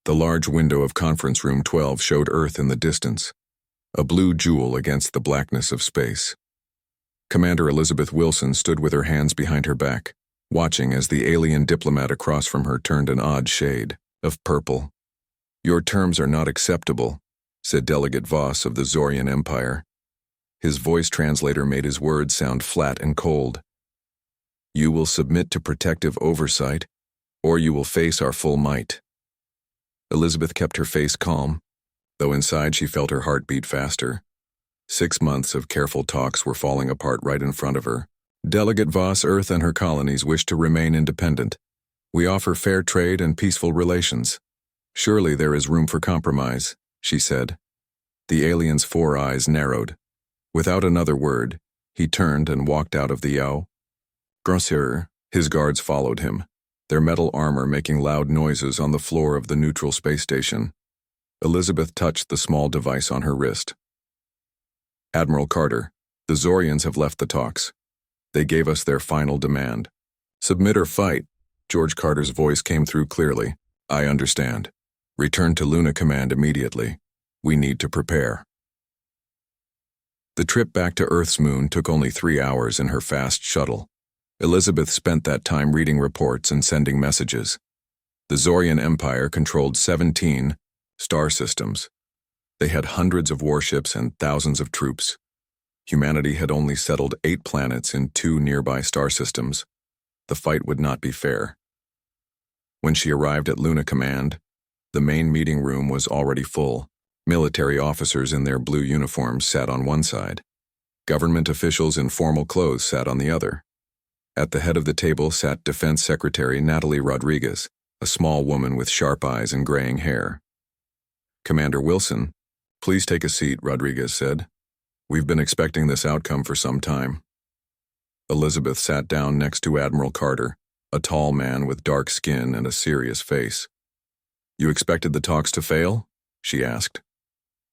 The large window of Conference Room 12 showed Earth in the distance, a blue jewel against the blackness of space. Commander Elizabeth Wilson stood with her hands behind her back, watching as the alien diplomat across from her turned an odd shade of purple. "Your terms are not acceptable," said Delegate Voss of the Zorian Empire. His voice translator made his words sound flat and cold. "You will submit to protective oversight, or you will face our full might." Elizabeth kept her face calm, though inside she felt her heart beat faster. 6 months of careful talks were falling apart right in front of her. Delegate Voss, Earth and her colonies wish to remain independent. We offer fair trade and peaceful relations. Surely there is room for compromise, she said. The alien's 4 eyes narrowed. Without another word, he turned and walked out of the yaw. Grosser, his guards followed him, their metal armor making loud noises on the floor of the neutral space station. Elizabeth touched the small device on her wrist. "Admiral Carter, the Zorians have left the talks. They gave us their final demand. Submit or fight." George Carter's voice came through clearly. "I understand. Return to Luna Command immediately. We need to prepare." The trip back to Earth's moon took only 3 hours in her fast shuttle. Elizabeth spent that time reading reports and sending messages. The Zorian Empire controlled 17 star systems. They had hundreds of warships and thousands of troops. Humanity had only settled 8 planets in 2 nearby star systems. The fight would not be fair. When she arrived at Luna Command, the main meeting room was already full. Military officers in their blue uniforms sat on one side. Government officials in formal clothes sat on the other. At the head of the table sat Defense Secretary Natalie Rodriguez, a small woman with sharp eyes and graying hair. "Commander Wilson, please take a seat," Rodriguez said. "We've been expecting this outcome for some time." Elizabeth sat down next to Admiral Carter, a tall man with dark skin and a serious face. "You expected the talks to fail?" she asked.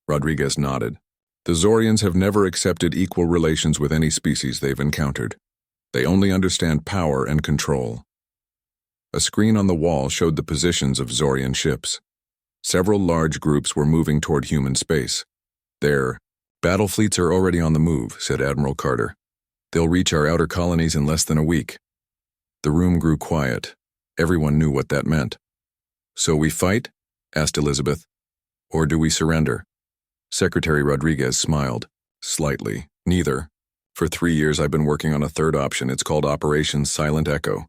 Rodriguez nodded. "The Zorians have never accepted equal relations with any species they've encountered. They only understand power and control." A screen on the wall showed the positions of Zorian ships. Several large groups were moving toward human space. "Their battle fleets are already on the move," said Admiral Carter. "They'll reach our outer colonies in less than a week." The room grew quiet. Everyone knew what that meant. "So we fight?" asked Elizabeth. "Or do we surrender?" Secretary Rodriguez smiled. "Slightly. Neither. For 3 years I've been working on a third option. It's called Operation Silent Echo."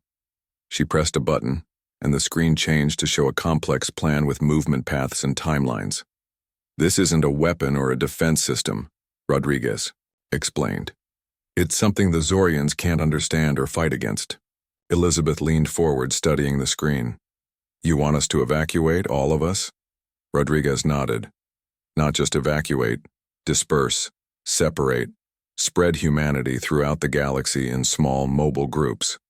She pressed a button, and the screen changed to show a complex plan with movement paths and timelines. "This isn't a weapon or a defense system," Rodriguez explained. "It's something the Zorians can't understand or fight against." Elizabeth leaned forward, studying the screen. "You want us to evacuate, all of us?" Rodriguez nodded. "Not just evacuate, disperse, separate, spread humanity throughout the galaxy in small, mobile groups."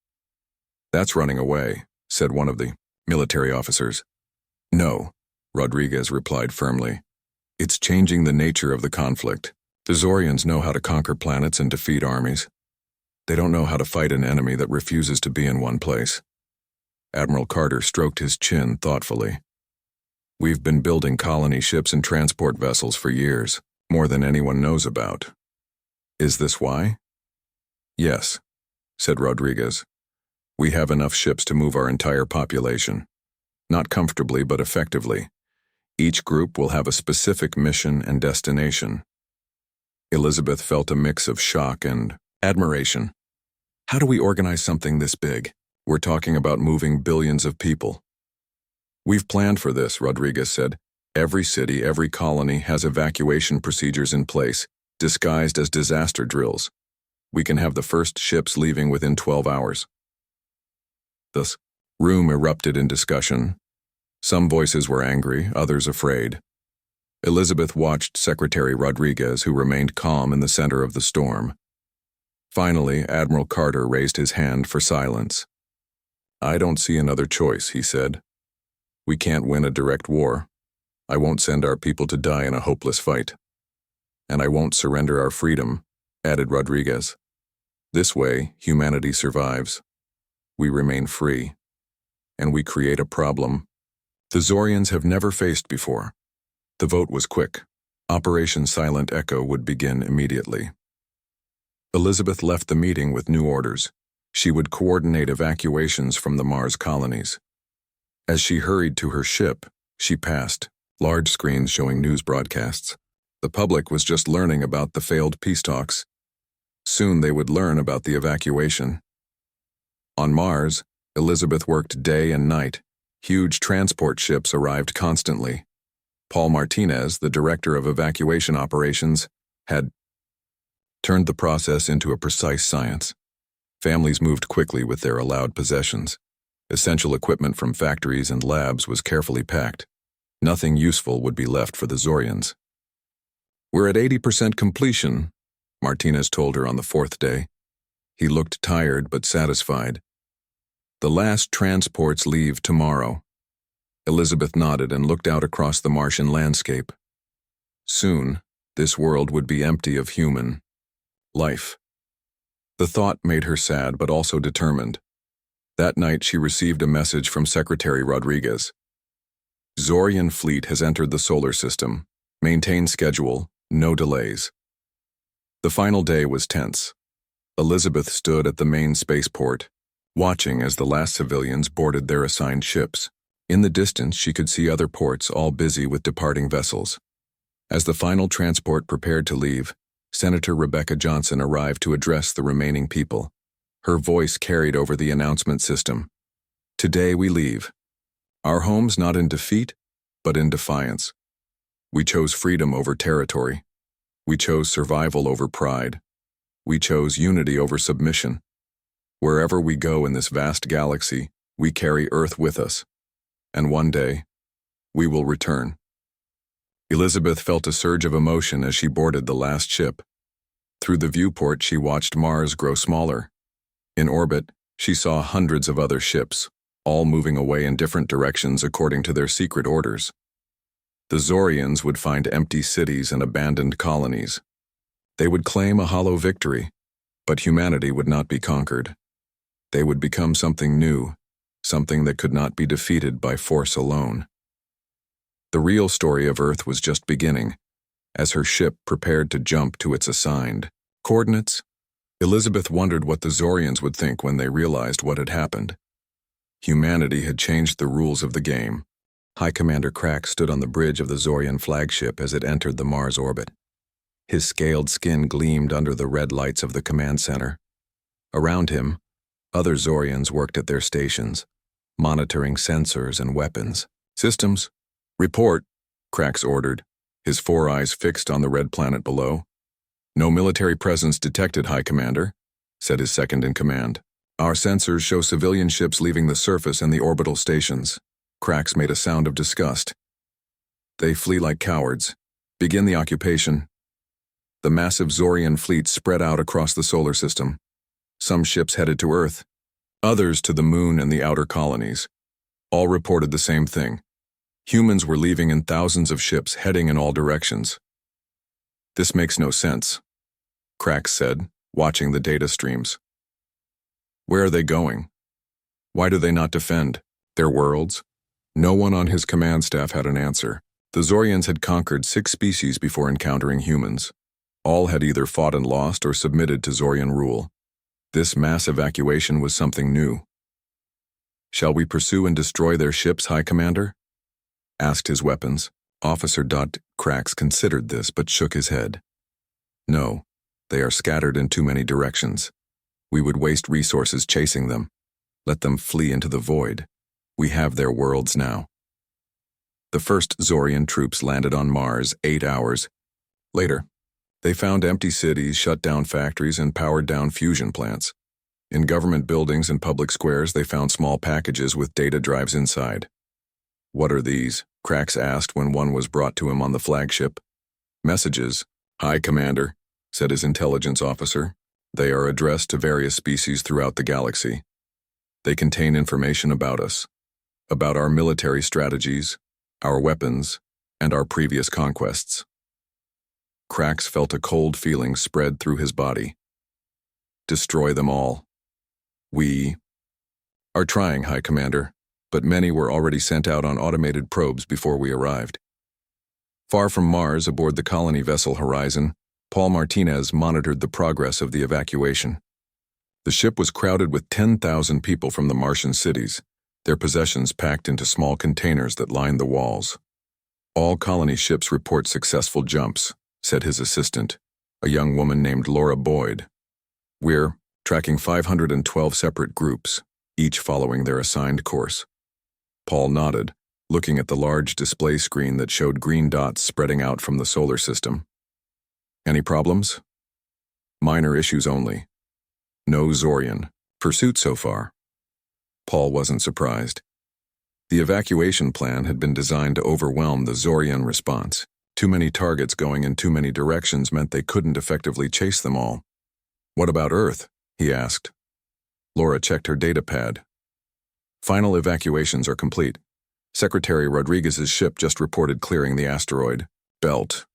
"That's running away," said one of the military officers. "No," Rodriguez replied firmly. "It's changing the nature of the conflict. The Zorians know how to conquer planets and defeat armies. They don't know how to fight an enemy that refuses to be in one place." Admiral Carter stroked his chin thoughtfully. "We've been building colony ships and transport vessels for years, more than anyone knows about." "Is this why?" "Yes," said Rodriguez. "We have enough ships to move our entire population. Not comfortably, but effectively. Each group will have a specific mission and destination." Elizabeth felt a mix of shock and admiration. "How do we organize something this big? We're talking about moving billions of people." "We've planned for this," Rodriguez said. "Every city, every colony has evacuation procedures in place, disguised as disaster drills. We can have the first ships leaving within 12 hours. The room erupted in discussion. Some voices were angry, others afraid. Elizabeth watched Secretary Rodriguez, who remained calm in the center of the storm. Finally, Admiral Carter raised his hand for silence. "I don't see another choice," he said. "We can't win a direct war. I won't send our people to die in a hopeless fight. And I won't surrender our freedom," added Rodriguez. "This way, humanity survives. We remain free. And we create a problem The Zorians have never faced before. The vote was quick. Operation Silent Echo would begin immediately. Elizabeth left the meeting with new orders. She would coordinate evacuations from the Mars colonies. As she hurried to her ship, she passed large screens showing news broadcasts. The public was just learning about the failed peace talks. Soon they would learn about the evacuation. On Mars, Elizabeth worked day and night. Huge transport ships arrived constantly. Paul Martinez, the director of evacuation operations, had turned the process into a precise science. Families moved quickly with their allowed possessions. Essential equipment from factories and labs was carefully packed. Nothing useful would be left for the Zorians. "We're at 80% completion," Martinez told her on the fourth day. He looked tired but satisfied. "The last transports leave tomorrow." Elizabeth nodded and looked out across the Martian landscape. Soon, this world would be empty of human life. The thought made her sad but also determined. That night she received a message from Secretary Rodriguez. "Zorian fleet has entered the solar system. Maintain schedule, no delays." The final day was tense. Elizabeth stood at the main spaceport, watching as the last civilians boarded their assigned ships. In the distance, she could see other ports all busy with departing vessels. As the final transport prepared to leave, Senator Rebecca Johnson arrived to address the remaining people. Her voice carried over the announcement system. "Today we leave. Our homes not in defeat, but in defiance. We chose freedom over territory. We chose survival over pride. We chose unity over submission. Wherever we go in this vast galaxy, we carry Earth with us. And one day, we will return." Elizabeth felt a surge of emotion as she boarded the last ship. Through the viewport, she watched Mars grow smaller. In orbit, she saw hundreds of other ships, all moving away in different directions according to their secret orders. The Zorians would find empty cities and abandoned colonies. They would claim a hollow victory, but humanity would not be conquered. They would become something new, something that could not be defeated by force alone. The real story of Earth was just beginning. As her ship prepared to jump to its assigned coordinates, Elizabeth wondered what the Zorians would think when they realized what had happened. Humanity had changed the rules of the game. High Commander Crack stood on the bridge of the Zorian flagship as it entered the Mars orbit. His scaled skin gleamed under the red lights of the command center. Around him, other Zorians worked at their stations, monitoring sensors and weapons. "Systems, report," Crax ordered, his four eyes fixed on the red planet below. "No military presence detected, High Commander," said his second-in-command. "Our sensors show civilian ships leaving the surface and the orbital stations." Crax made a sound of disgust. "They flee like cowards. Begin the occupation." The massive Zorian fleet spread out across the solar system. Some ships headed to Earth, others to the moon and the outer colonies. All reported the same thing. Humans were leaving in thousands of ships heading in all directions. "This makes no sense," Crax said, watching the data streams. "Where are they going? Why do they not defend their worlds?" No one on his command staff had an answer. The Zorians had conquered 6 species before encountering humans. All had either fought and lost or submitted to Zorian rule. This mass evacuation was something new. "Shall we pursue and destroy their ships, High Commander?" asked his weapons. Officer Crax considered this but shook his head. "No, they are scattered in too many directions. We would waste resources chasing them. Let them flee into the void. We have their worlds now." The first Zorian troops landed on Mars 8 hours later. They found empty cities, shut down factories, and powered down fusion plants. In government buildings and public squares, they found small packages with data drives inside. "What are these?" Crax asked when one was brought to him on the flagship. "Messages, High Commander," said his intelligence officer. "They are addressed to various species throughout the galaxy. They contain information about us, about our military strategies, our weapons, and our previous conquests." Crax felt a cold feeling spread through his body. "Destroy them all." "We are trying, High Commander, but many were already sent out on automated probes before we arrived. Far from Mars, aboard the colony vessel Horizon, Paul Martinez monitored the progress of the evacuation. The ship was crowded with 10,000 people from the Martian cities, their possessions packed into small containers that lined the walls. "All colony ships report successful jumps," said his assistant, a young woman named Laura Boyd. "We're tracking 512 separate groups, each following their assigned course." Paul nodded, looking at the large display screen that showed green dots spreading out from the solar system. "Any problems?" "Minor issues only. No Zorian pursuit so far." Paul wasn't surprised. The evacuation plan had been designed to overwhelm the Zorian response. Too many targets going in too many directions meant they couldn't effectively chase them all. "What about Earth?" he asked. Laura checked her data pad. "Final evacuations are complete. Secretary Rodriguez's ship just reported clearing the asteroid belt."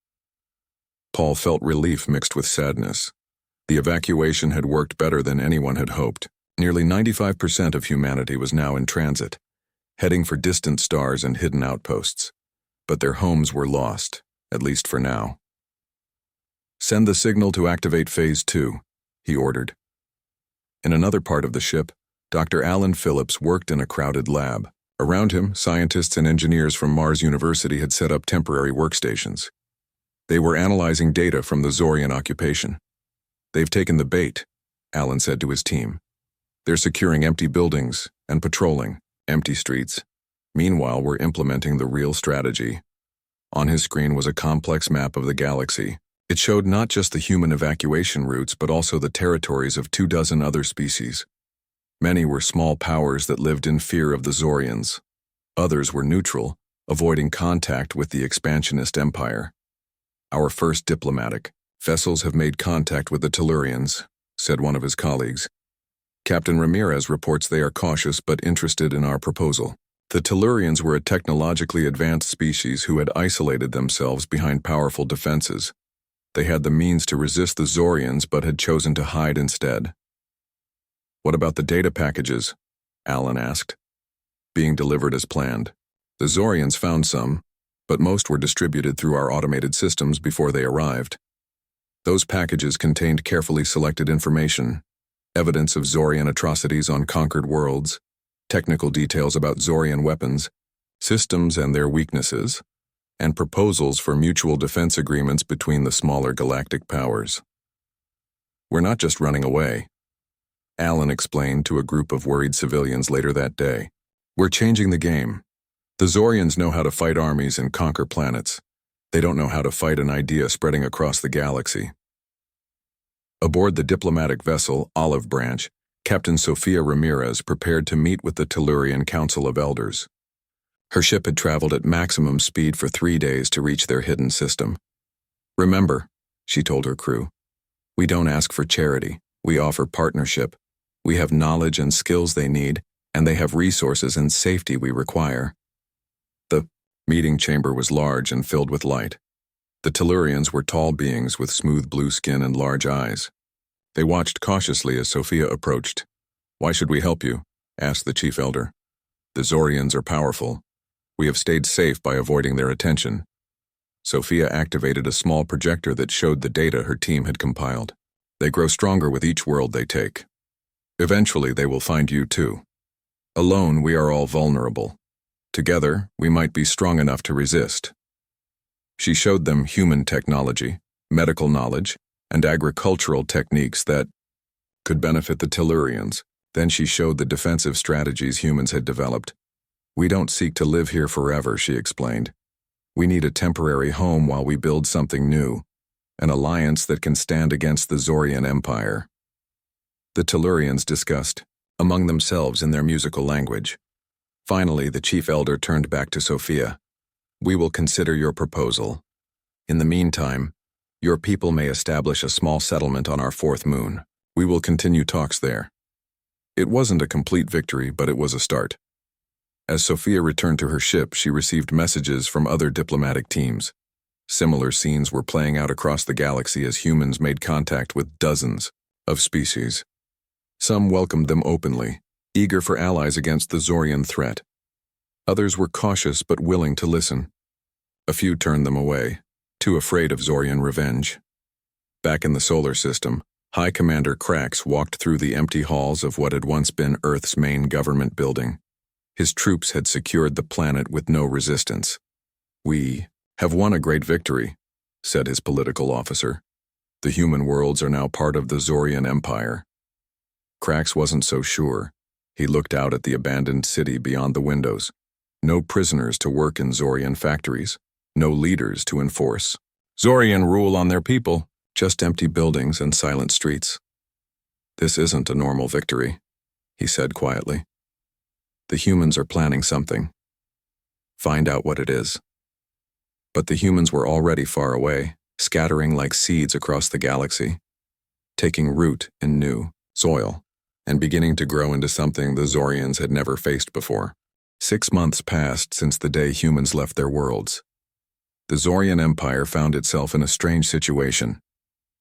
Paul felt relief mixed with sadness. The evacuation had worked better than anyone had hoped. Nearly 95% of humanity was now in transit, heading for distant stars and hidden outposts. But their homes were lost, at least for now. "Send the signal to activate Phase 2, he ordered. In another part of the ship, Dr. Alan Phillips worked in a crowded lab. Around him, scientists and engineers from Mars University had set up temporary workstations. They were analyzing data from the Zorian occupation. "They've taken the bait," Alan said to his team. "They're securing empty buildings and patrolling empty streets. Meanwhile, we're implementing the real strategy." On his screen was a complex map of the galaxy. It showed not just the human evacuation routes, but also the territories of 24 other species. Many were small powers that lived in fear of the Zorians. Others were neutral, avoiding contact with the expansionist empire. "Our first diplomatic vessels have made contact with the Tellurians," said one of his colleagues. "Captain Ramirez reports they are cautious but interested in our proposal." The Tellurians were a technologically advanced species who had isolated themselves behind powerful defenses. They had the means to resist the Zorians but had chosen to hide instead. "What about the data packages?" Alan asked. "Being delivered as planned. The Zorians found some, but most were distributed through our automated systems before they arrived. Those packages contained carefully selected information, evidence of Zorian atrocities on conquered worlds, technical details about Zorian weapons, systems and their weaknesses, and proposals for mutual defense agreements between the smaller galactic powers. We're not just running away," Alan explained to a group of worried civilians later that day. "We're changing the game. The Zorians know how to fight armies and conquer planets. They don't know how to fight an idea spreading across the galaxy." Aboard the diplomatic vessel Olive Branch, Captain Sofia Ramirez prepared to meet with the Tellurian Council of Elders. Her ship had traveled at maximum speed for 3 days to reach their hidden system. "Remember," she told her crew, "we don't ask for charity, we offer partnership. We have knowledge and skills they need, and they have resources and safety we require." The meeting chamber was large and filled with light. The Tellurians were tall beings with smooth blue skin and large eyes. They watched cautiously as Sophia approached. "Why should we help you?" asked the chief elder. "The Zorians are powerful. We have stayed safe by avoiding their attention." Sophia activated a small projector that showed the data her team had compiled. "They grow stronger with each world they take. Eventually they will find you too. Alone we are all vulnerable. Together we might be strong enough to resist." She showed them human technology, medical knowledge, and agricultural techniques that could benefit the Tellurians. Then she showed the defensive strategies humans had developed. "We don't seek to live here forever," she explained. "We need a temporary home while we build something new, an alliance that can stand against the Zorian Empire." The Tellurians discussed among themselves in their musical language. Finally, the chief elder turned back to Sophia. "We will consider your proposal. In the meantime, your people may establish a small settlement on our 4th moon. We will continue talks there." It wasn't a complete victory, but it was a start. As Sophia returned to her ship, she received messages from other diplomatic teams. Similar scenes were playing out across the galaxy as humans made contact with dozens of species. Some welcomed them openly, eager for allies against the Zorian threat. Others were cautious but willing to listen. A few turned them away, too afraid of Zorian revenge. Back in the solar system, High Commander Krax walked through the empty halls of what had once been Earth's main government building. His troops had secured the planet with no resistance. "We have won a great victory," said his political officer. "The human worlds are now part of the Zorian Empire." Krax wasn't so sure. He looked out at the abandoned city beyond the windows. No prisoners to work in Zorian factories. No leaders to enforce Zorian rule on their people. Just empty buildings and silent streets. "This isn't a normal victory," he said quietly. "The humans are planning something. Find out what it is." But the humans were already far away, scattering like seeds across the galaxy, taking root in new soil, and beginning to grow into something the Zorians had never faced before. 6 months passed since the day humans left their worlds. The Zorian Empire found itself in a strange situation.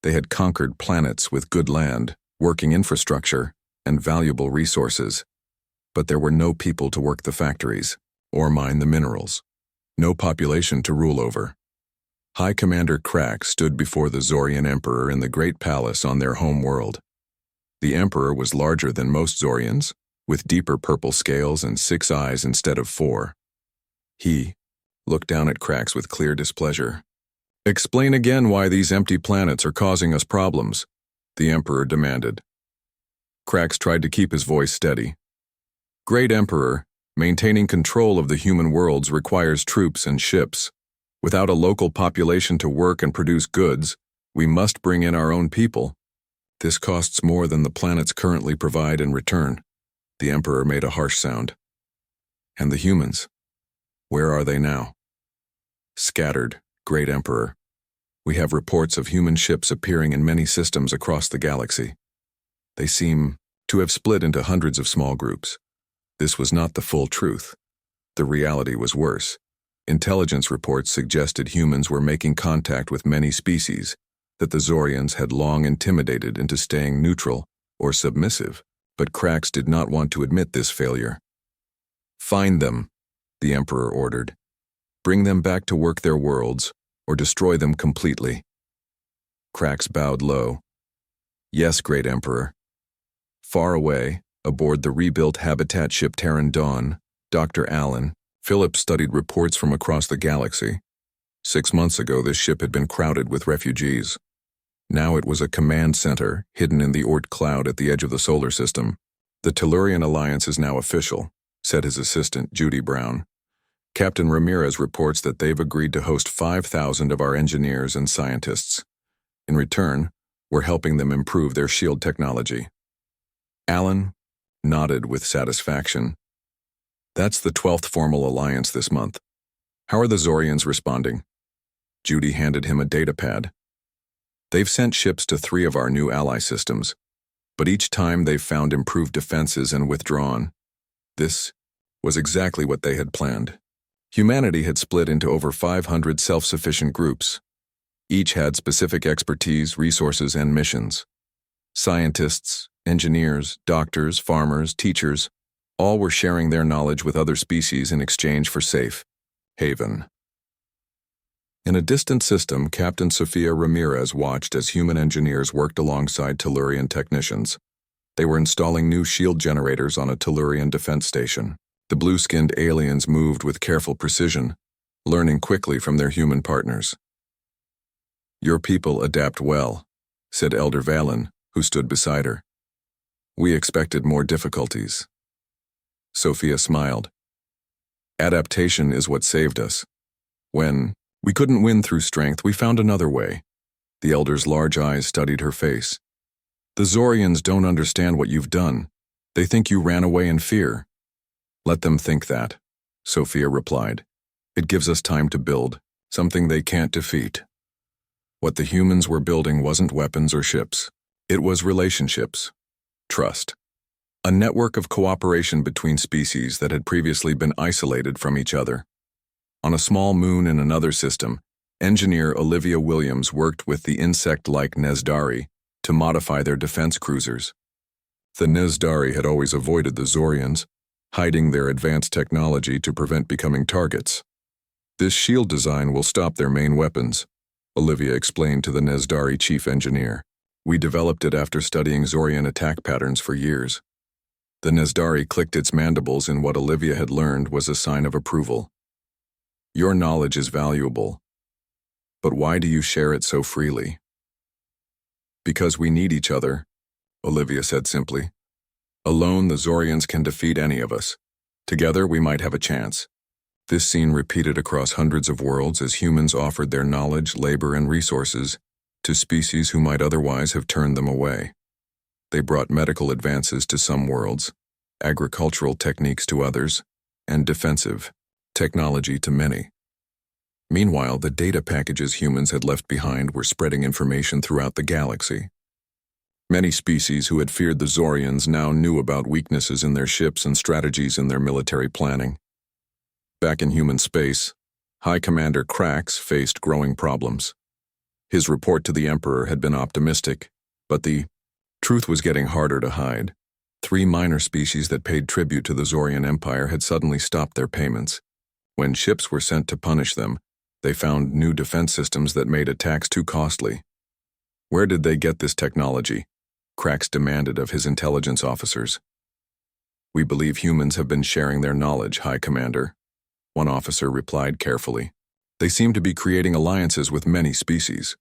They had conquered planets with good land, working infrastructure, and valuable resources. But there were no people to work the factories, or mine the minerals. No population to rule over. High Commander Krax stood before the Zorian Emperor in the Great Palace on their home world. The Emperor was larger than most Zorians, with deeper purple scales and 6 eyes instead of 4. He looked down at Krax with clear displeasure. "Explain again why these empty planets are causing us problems," the Emperor demanded. Krax tried to keep his voice steady. "Great Emperor, maintaining control of the human worlds requires troops and ships. Without a local population to work and produce goods, we must bring in our own people. This costs more than the planets currently provide in return." The Emperor made a harsh sound. "And the humans? Where are they now?" "Scattered, Great Emperor. We have reports of human ships appearing in many systems across the galaxy. They seem to have split into hundreds of small groups. This was not the full truth. The reality was worse. Intelligence reports suggested humans were making contact with many species that the Zorians had long intimidated into staying neutral or submissive, but Krax did not want to admit this failure. "Find them," the Emperor ordered. "Bring them back to work their worlds, or destroy them completely." Krax bowed low. "Yes, Great Emperor." Far away, aboard the rebuilt habitat ship Terran Dawn, Dr. Allen Phillips studied reports from across the galaxy. 6 months ago, this ship had been crowded with refugees. Now it was a command center hidden in the Oort cloud at the edge of the solar system. "The Tellurian Alliance is now official," said his assistant, Judy Brown. "Captain Ramirez reports that they've agreed to host 5,000 of our engineers and scientists. In return, we're helping them improve their shield technology." Allen nodded with satisfaction. "That's the 12th formal alliance this month. How are the Zorians responding?" Judy handed him a datapad. "They've sent ships to 3 of our new ally systems, but each time they've found improved defenses and withdrawn. This was exactly what they had planned. Humanity had split into over 500 self-sufficient groups. Each had specific expertise, resources, and missions. Scientists, engineers, doctors, farmers, teachers, all were sharing their knowledge with other species in exchange for safe haven." In a distant system, Captain Sofia Ramirez watched as human engineers worked alongside Tellurian technicians. They were installing new shield generators on a Tellurian defense station. The blue-skinned aliens moved with careful precision, learning quickly from their human partners. "Your people adapt well," said Elder Valen, who stood beside her. "We expected more difficulties." Sophia smiled. "Adaptation is what saved us. When we couldn't win through strength, we found another way." The Elder's large eyes studied her face. "The Zorians don't understand what you've done. They think you ran away in fear." "Let them think that," Sophia replied. "It gives us time to build something they can't defeat." What the humans were building wasn't weapons or ships. It was relationships. Trust. A network of cooperation between species that had previously been isolated from each other. On a small moon in another system, engineer Olivia Williams worked with the insect-like Nezdari to modify their defense cruisers. The Nezdari had always avoided the Zorians, hiding their advanced technology to prevent becoming targets. This shield design will stop their main weapons, Olivia explained to the Nezdari chief engineer. We developed it after studying Zorian attack patterns for years. The Nezdari clicked its mandibles in what Olivia had learned was a sign of approval. Your knowledge is valuable, but why do you share it so freely? Because we need each other, Olivia said simply. Alone, the Zorians can defeat any of us. Together, we might have a chance. This scene repeated across hundreds of worlds as humans offered their knowledge, labor, and resources to species who might otherwise have turned them away. They brought medical advances to some worlds, agricultural techniques to others, and defensive technology to many. Meanwhile, the data packages humans had left behind were spreading information throughout the galaxy. Many species who had feared the Zorians now knew about weaknesses in their ships and strategies in their military planning. Back in human space, High Commander Krax faced growing problems. His report to the Emperor had been optimistic, but the truth was getting harder to hide. 3 minor species that paid tribute to the Zorian Empire had suddenly stopped their payments. When ships were sent to punish them, they found new defense systems that made attacks too costly. Where did they get this technology? Krax demanded of his intelligence officers. We believe humans have been sharing their knowledge, High Commander. One officer replied carefully. They seem to be creating alliances with many species.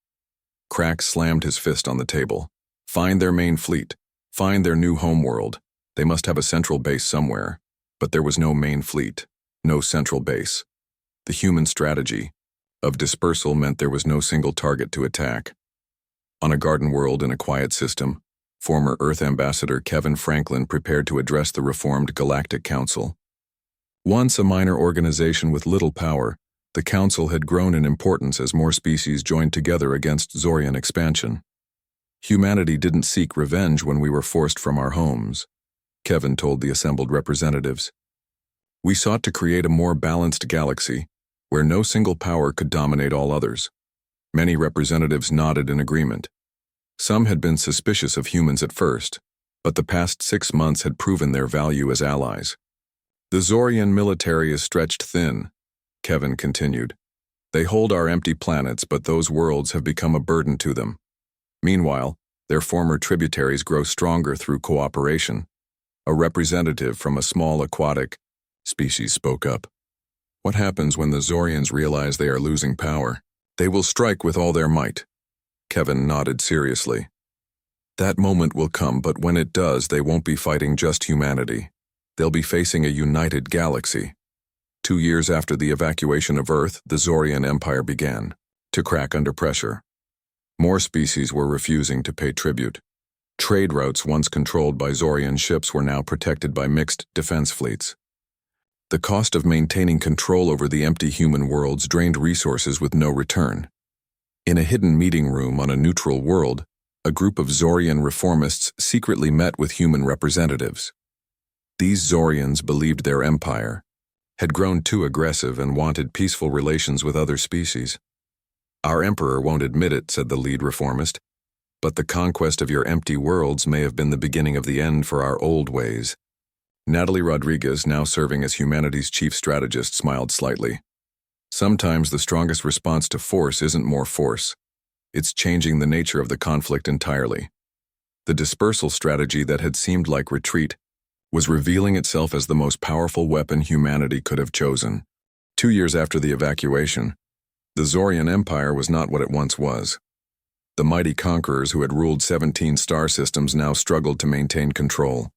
Krax slammed his fist on the table. Find their main fleet. Find their new homeworld. They must have a central base somewhere. But there was no main fleet, no central base. The human strategy of dispersal meant there was no single target to attack. On a garden world in a quiet system, former Earth Ambassador Kevin Franklin prepared to address the reformed Galactic Council. Once a minor organization with little power, the Council had grown in importance as more species joined together against Zorian expansion. Humanity didn't seek revenge when we were forced from our homes, Kevin told the assembled representatives. We sought to create a more balanced galaxy, where no single power could dominate all others. Many representatives nodded in agreement. Some had been suspicious of humans at first, but the past 6 months had proven their value as allies. The Zorian military is stretched thin, Kevin continued. They hold our empty planets, but those worlds have become a burden to them. Meanwhile, their former tributaries grow stronger through cooperation. A representative from a small aquatic species spoke up. What happens when the Zorians realize they are losing power? They will strike with all their might. Kevin nodded seriously. That moment will come, but when it does, they won't be fighting just humanity. They'll be facing a united galaxy. 2 years after the evacuation of Earth, the Zorian Empire began to crack under pressure. More species were refusing to pay tribute. Trade routes once controlled by Zorian ships were now protected by mixed defense fleets. The cost of maintaining control over the empty human worlds drained resources with no return. In a hidden meeting room on a neutral world, a group of Zorian reformists secretly met with human representatives. These Zorians believed their empire had grown too aggressive and wanted peaceful relations with other species. Our emperor won't admit it, said the lead reformist, but the conquest of your empty worlds may have been the beginning of the end for our old ways. Natalie Rodriguez, now serving as humanity's chief strategist, smiled slightly. Sometimes the strongest response to force isn't more force. It's changing the nature of the conflict entirely. The dispersal strategy that had seemed like retreat was revealing itself as the most powerful weapon humanity could have chosen. 2 years after the evacuation, the Zorian Empire was not what it once was. The mighty conquerors who had ruled 17 star systems now struggled to maintain control.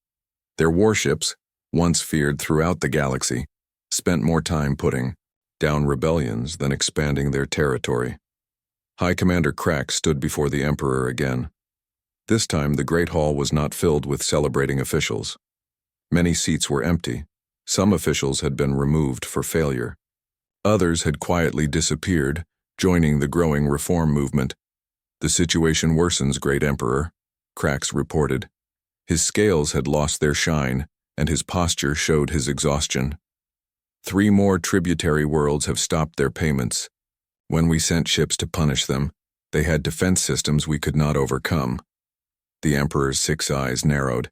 Their warships, once feared throughout the galaxy, spent more time putting down rebellions than expanding their territory. High Commander Krax stood before the Emperor again. This time the Great Hall was not filled with celebrating officials. Many seats were empty. Some officials had been removed for failure. Others had quietly disappeared, joining the growing reform movement. The situation worsens, Great Emperor, Krax reported. His scales had lost their shine, and his posture showed his exhaustion. 3 more tributary worlds have stopped their payments. When we sent ships to punish them, they had defense systems we could not overcome. The Emperor's 6 eyes narrowed.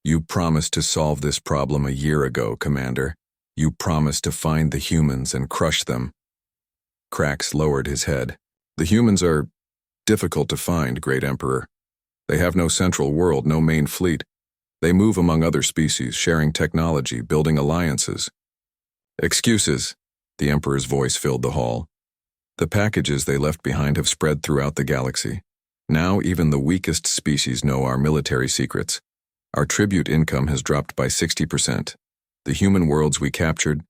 You promised to solve this problem a year ago, Commander. You promised to find the humans and crush them. Krax lowered his head. The humans are difficult to find, Great Emperor. They have no central world, no main fleet. They move among other species, sharing technology, building alliances. Excuses, the Emperor's voice filled the hall. The packages they left behind have spread throughout the galaxy. Now even the weakest species know our military secrets. Our tribute income has dropped by 60%. The human worlds we captured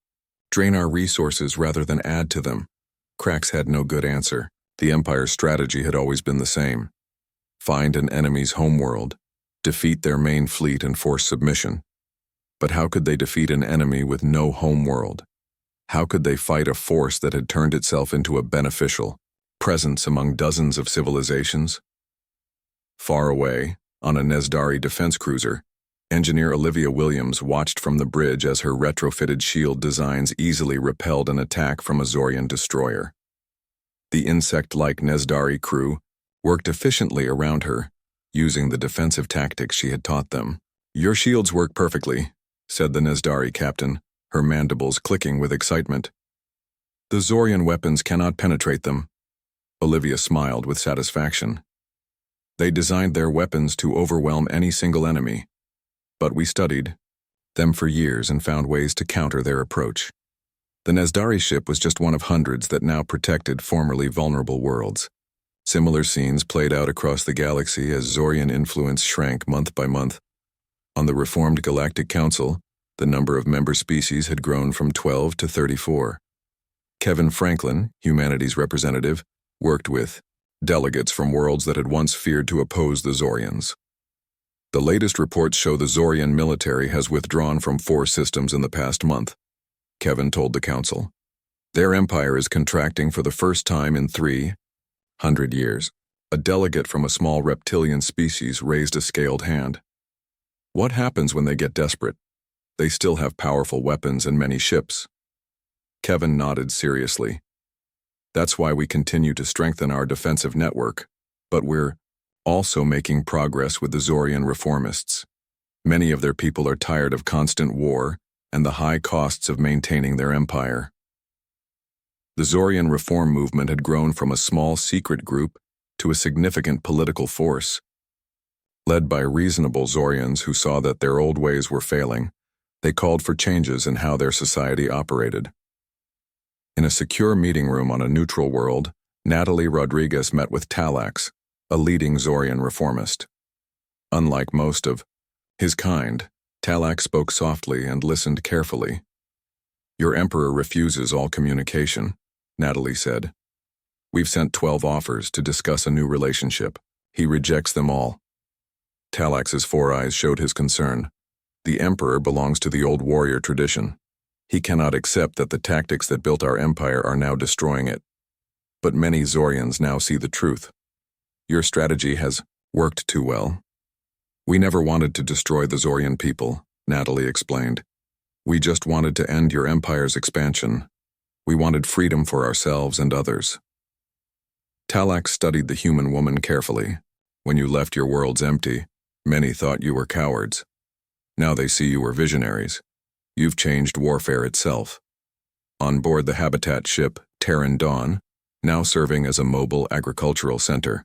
drain our resources rather than add to them. Krax had no good answer. The Empire's strategy had always been the same. Find an enemy's homeworld, defeat their main fleet and force submission. But how could they defeat an enemy with no homeworld? How could they fight a force that had turned itself into a beneficial presence among dozens of civilizations? Far away, on a Nezdari defense cruiser, engineer Olivia Williams watched from the bridge as her retrofitted shield designs easily repelled an attack from a Zorian destroyer. The insect-like Nezdari crew worked efficiently around her, using the defensive tactics she had taught them. "Your shields work perfectly," said the Nezdari captain, her mandibles clicking with excitement. "The Zorian weapons cannot penetrate them." Olivia smiled with satisfaction. "They designed their weapons to overwhelm any single enemy. But we studied them for years and found ways to counter their approach." The Nezdari ship was just one of hundreds that now protected formerly vulnerable worlds. Similar scenes played out across the galaxy as Zorian influence shrank month by month. On the reformed Galactic Council, the number of member species had grown from 12 to 34. Kevin Franklin, humanities representative, worked with delegates from worlds that had once feared to oppose the Zorians. The latest reports show the Zorian military has withdrawn from 4 systems in the past month, Kevin told the council. Their empire is contracting for the first time in 300 years. A delegate from a small reptilian species raised a scaled hand. "What happens when they get desperate? They still have powerful weapons and many ships." Kevin nodded seriously. "That's why we continue to strengthen our defensive network, but we're also making progress with the Zorian reformists. Many of their people are tired of constant war and the high costs of maintaining their empire." The Zorian reform movement had grown from a small secret group to a significant political force. Led by reasonable Zorians who saw that their old ways were failing, they called for changes in how their society operated. In a secure meeting room on a neutral world, Natalie Rodriguez met with Talax, a leading Zorian reformist. Unlike most of his kind, Talax spoke softly and listened carefully. "Your emperor refuses all communication," Natalie said. "We've sent 12 offers to discuss a new relationship. He rejects them all." Talax's 4 eyes showed his concern. The emperor belongs to the old warrior tradition. He cannot accept that the tactics that built our empire are now destroying it. But many Zorians now see the truth. "Your strategy has worked too well." "We never wanted to destroy the Zorian people," Natalie explained. "We just wanted to end your empire's expansion. We wanted freedom for ourselves and others." Talax studied the human woman carefully. "When you left your worlds empty, many thought you were cowards. Now they see you were visionaries. You've changed warfare itself." On board the habitat ship Terran Dawn, now serving as a mobile agricultural center,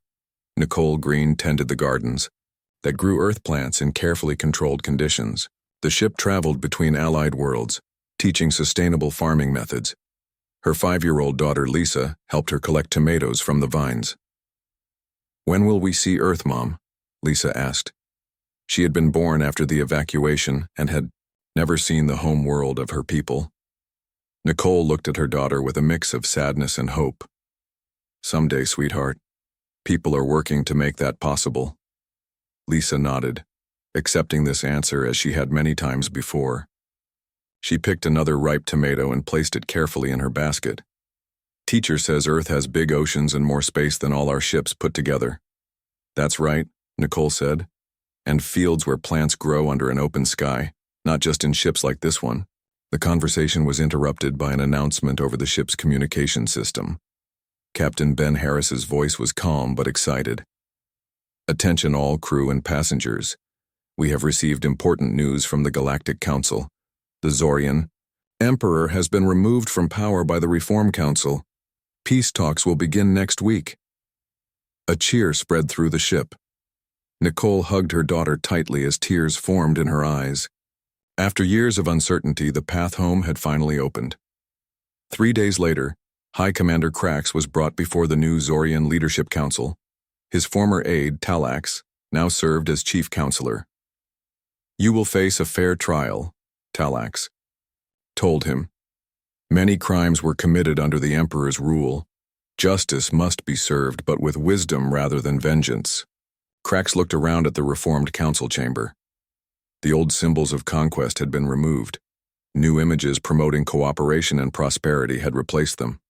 Nicole Green tended the gardens that grew earth plants in carefully controlled conditions. The ship traveled between allied worlds, teaching sustainable farming methods. Her 5-year-old daughter Lisa helped her collect tomatoes from the vines. "When will we see Earth, Mom?" Lisa asked. She had been born after the evacuation and had never seen the home world of her people. Nicole looked at her daughter with a mix of sadness and hope. "Someday, sweetheart. People are working to make that possible." Lisa nodded, accepting this answer as she had many times before. She picked another ripe tomato and placed it carefully in her basket. "Teacher says Earth has big oceans and more space than all our ships put together." "That's right," Nicole said. "And fields where plants grow under an open sky, not just in ships like this one." The conversation was interrupted by an announcement over the ship's communication system. Captain Ben Harris's voice was calm but excited. "Attention all crew and passengers. We have received important news from the Galactic Council. The Zorian Emperor has been removed from power by the Reform Council. Peace talks will begin next week." A cheer spread through the ship. Nicole hugged her daughter tightly as tears formed in her eyes. After years of uncertainty, the path home had finally opened. 3 days later, High Commander Krax was brought before the new Zorian Leadership Council. His former aide, Talax, now served as Chief Counselor. "You will face a fair trial," Talax told him. "Many crimes were committed under the Emperor's rule. Justice must be served, but with wisdom rather than vengeance." Krax looked around at the reformed council chamber. The old symbols of conquest had been removed. New images promoting cooperation and prosperity had replaced them.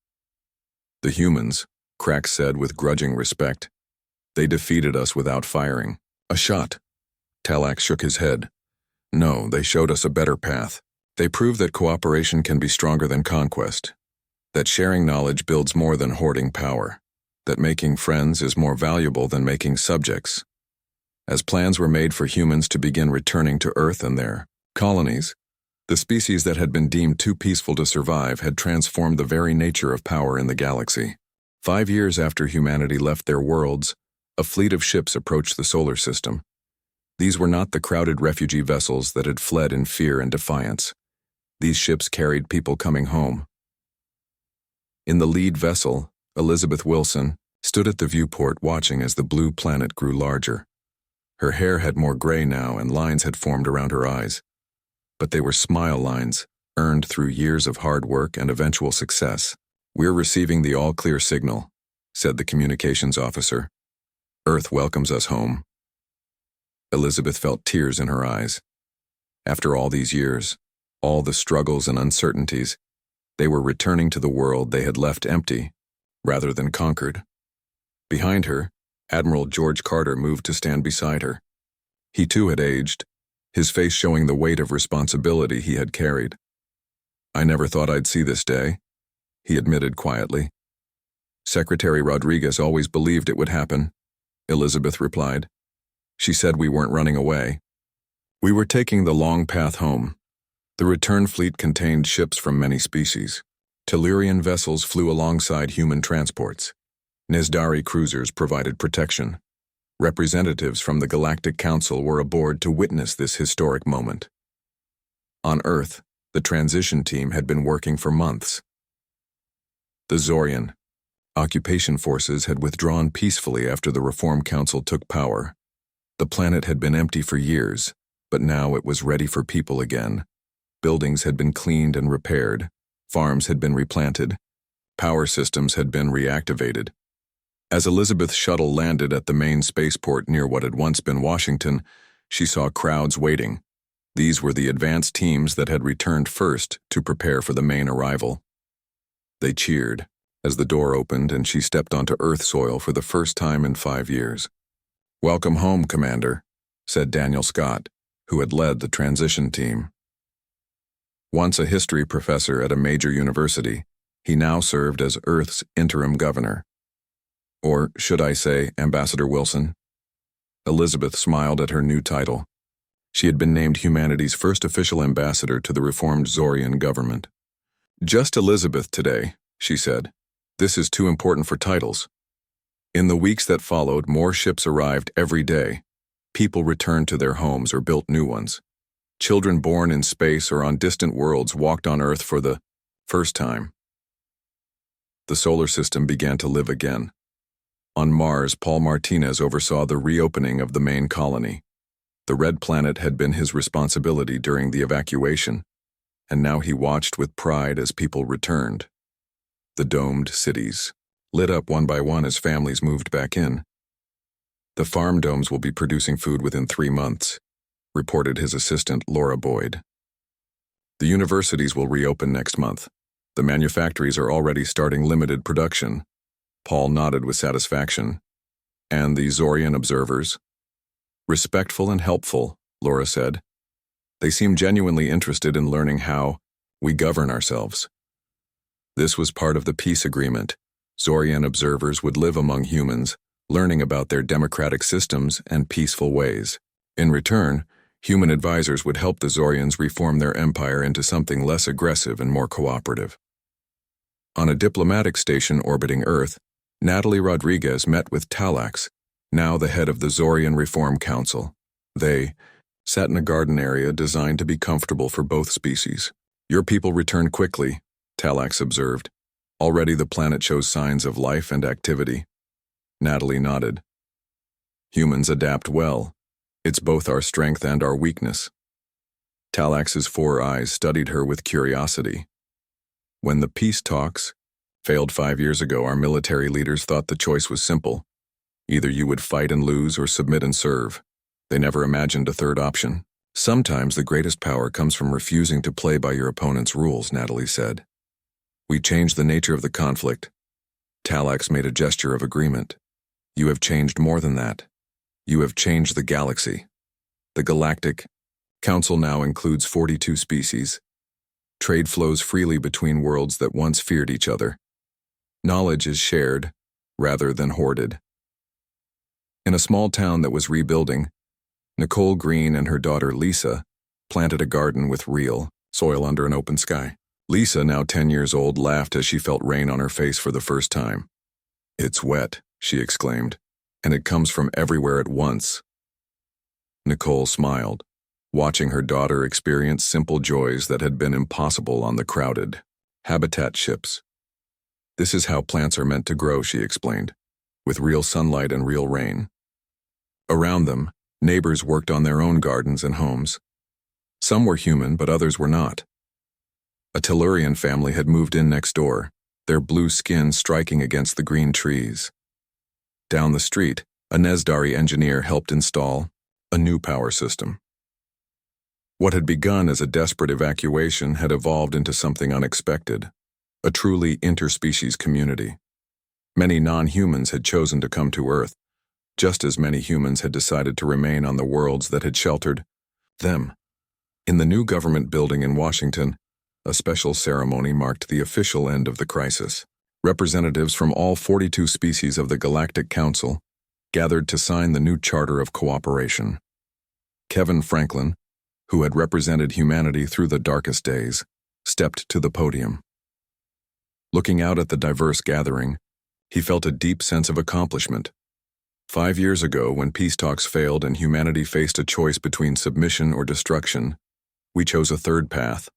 "The humans," Krax said with grudging respect. "They defeated us without firing a shot." Talax shook his head. "No, they showed us a better path. They proved that cooperation can be stronger than conquest, that sharing knowledge builds more than hoarding power, that making friends is more valuable than making subjects." As plans were made for humans to begin returning to Earth and their colonies, the species that had been deemed too peaceful to survive had transformed the very nature of power in the galaxy. 5 years after humanity left their worlds, a fleet of ships approached the solar system. These were not the crowded refugee vessels that had fled in fear and defiance. These ships carried people coming home. In the lead vessel, Elizabeth Wilson stood at the viewport watching as the blue planet grew larger. Her hair had more gray now and lines had formed around her eyes. But they were smile lines, earned through years of hard work and eventual success. "We're receiving the all-clear signal," said the communications officer. "Earth welcomes us home." Elizabeth felt tears in her eyes. After all these years, all the struggles and uncertainties, they were returning to the world they had left empty, rather than conquered. Behind her, Admiral George Carter moved to stand beside her. He too had aged, his face showing the weight of responsibility he had carried. "I never thought I'd see this day," he admitted quietly. "Secretary Rodriguez always believed it would happen," Elizabeth replied. "She said we weren't running away. We were taking the long path home." The return fleet contained ships from many species. Tellurian vessels flew alongside human transports. Nizdari cruisers provided protection. Representatives from the Galactic Council were aboard to witness this historic moment. On Earth, the transition team had been working for months. The Zorian occupation forces had withdrawn peacefully after the Reform Council took power. The planet had been empty for years, but now it was ready for people again. Buildings had been cleaned and repaired, farms had been replanted, power systems had been reactivated. As Elizabeth's shuttle landed at the main spaceport near what had once been Washington, she saw crowds waiting. These were the advance teams that had returned first to prepare for the main arrival. They cheered as the door opened and she stepped onto Earth soil for the first time in 5 years. "Welcome home, Commander," said Daniel Scott, who had led the transition team. Once a history professor at a major university, he now served as Earth's interim governor. Or should I say, Ambassador Wilson? Elizabeth smiled at her new title. She had been named humanity's first official ambassador to the reformed Zorian government. "Just Elizabeth today," she said. "This is too important for titles." In the weeks that followed, more ships arrived every day. People returned to their homes or built new ones. Children born in space or on distant worlds walked on Earth for the first time. The solar system began to live again. On Mars, Paul Martinez oversaw the reopening of the main colony. The red planet had been his responsibility during the evacuation, and now he watched with pride as people returned. The domed cities lit up one by one as families moved back in. "The farm domes will be producing food within 3 months," reported his assistant, Laura Boyd. "The universities will reopen next month. The manufactories are already starting limited production." Paul nodded with satisfaction. "And the Zorian observers?" "Respectful and helpful," Laura said. "They seem genuinely interested in learning how we govern ourselves." This was part of the peace agreement. Zorian observers would live among humans, learning about their democratic systems and peaceful ways. In return, Human advisors would help the Zorians reform their empire into something less aggressive and more cooperative. On a diplomatic station orbiting Earth, Natalie Rodriguez met with Talax, now the head of the Zorian Reform Council. They sat in a garden area designed to be comfortable for both species. "Your people returned quickly," Talax observed. "Already the planet shows signs of life and activity." Natalie nodded. "Humans adapt well. It's both our strength and our weakness." Talax's 4 eyes studied her with curiosity. "When the peace talks failed 5 years ago, our military leaders thought the choice was simple. Either you would fight and lose or submit and serve. They never imagined a third option. Sometimes the greatest power comes from refusing to play by your opponent's rules," Natalie said. "We changed the nature of the conflict." Talax made a gesture of agreement. "You have changed more than that. You have changed the galaxy. The Galactic Council now includes 42 species. Trade flows freely between worlds that once feared each other. Knowledge is shared, rather than hoarded." In a small town that was rebuilding, Nicole Green and her daughter Lisa planted a garden with real soil under an open sky. Lisa, now 10 years old, laughed as she felt rain on her face for the first time. "It's wet," she exclaimed, "and it comes from everywhere at once." Nicole smiled, watching her daughter experience simple joys that had been impossible on the crowded habitat ships. "This is how plants are meant to grow," she explained, "with real sunlight and real rain." Around them, neighbors worked on their own gardens and homes. Some were human, but others were not. A Tellurian family had moved in next door, their blue skin striking against the green trees. Down the street, a Nezdari engineer helped install a new power system. What had begun as a desperate evacuation had evolved into something unexpected, a truly interspecies community. Many non-humans had chosen to come to Earth, just as many humans had decided to remain on the worlds that had sheltered them. In the new government building in Washington, a special ceremony marked the official end of the crisis. Representatives from all 42 species of the Galactic Council gathered to sign the new Charter of Cooperation. Kevin Franklin, who had represented humanity through the darkest days, stepped to the podium. Looking out at the diverse gathering, he felt a deep sense of accomplishment. 5 years ago, when peace talks failed and humanity faced a choice between submission or destruction, we chose a third path.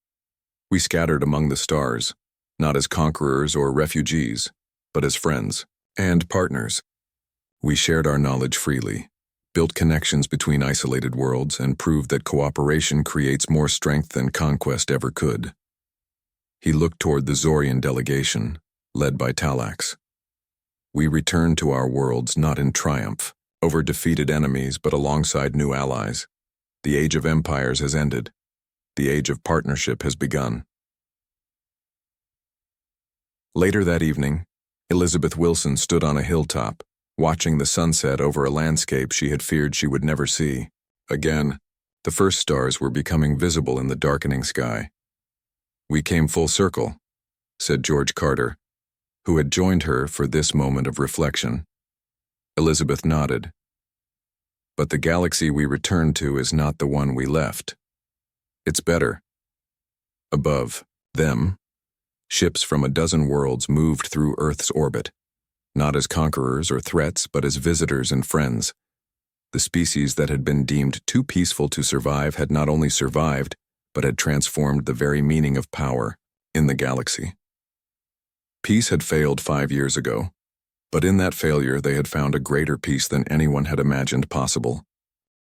We scattered among the stars, not as conquerors or refugees, but as friends and partners. We shared our knowledge freely, built connections between isolated worlds, and proved that cooperation creates more strength than conquest ever could. He looked toward the Zorian delegation, led by Talax. "We returned to our worlds not in triumph, over defeated enemies, but alongside new allies. The age of empires has ended. The age of partnership has begun." Later that evening, Elizabeth Wilson stood on a hilltop, watching the sunset over a landscape she had feared she would never see. Again, the first stars were becoming visible in the darkening sky. "We came full circle," said George Carter, who had joined her for this moment of reflection. Elizabeth nodded. "But the galaxy we returned to is not the one we left. It's better." Above them, ships from a dozen worlds moved through Earth's orbit, not as conquerors or threats, but as visitors and friends. The species that had been deemed too peaceful to survive had not only survived, but had transformed the very meaning of power in the galaxy. Peace had failed 5 years ago, but in that failure they had found a greater peace than anyone had imagined possible.